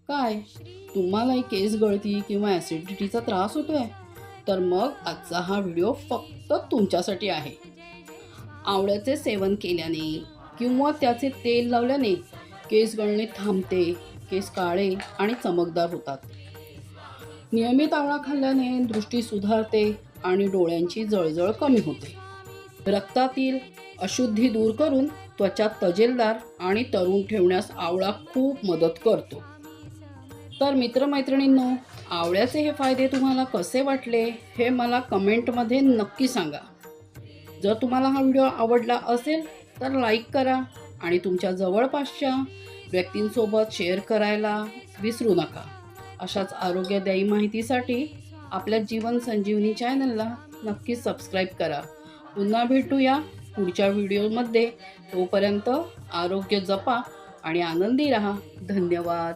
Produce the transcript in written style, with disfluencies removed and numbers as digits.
काय तुम्हालाही केस गळती किंवा ॲसिडिटीचा त्रास होतोय? तर मग आजचा हा व्हिडिओ फक्त तुमच्यासाठी आहे. आवळ्याचे सेवन केल्याने किंवा त्याचे तेल लावल्याने केस गळणे थांबते, केस काळे आणि चमकदार होतात. नियमित आवळा खाल्ल्याने दृष्टी सुधारते आणि डोळ्यांची जळजळ कमी होते. रक्तातील अशुद्धी दूर करून त्वचा तजेलदार आणि तरुण ठेवण्यास आवळा खूप मदत करतो. तर मित्रमैत्रिणींनो, आवळ्याचे हे फायदे तुम्हाला कसे वाटले हे मला कमेंटमध्ये नक्की सांगा. जर तुम्हाला हा व्हिडिओ आवडला असेल तर लाईक करा आणि तुमच्या जवळपासच्या व्यक्तींसोबत शेअर करायला विसरू नका. अशाच आरोग्यदायी माहितीसाठी आपल्या जीवन संजीवनी चॅनलला नक्की सबस्क्राईब करा. पुन्हा भेटूया पुढच्या व्हिडिओमध्ये. तोपर्यंत आरोग्य जपा आणि आनंदी राहा. धन्यवाद.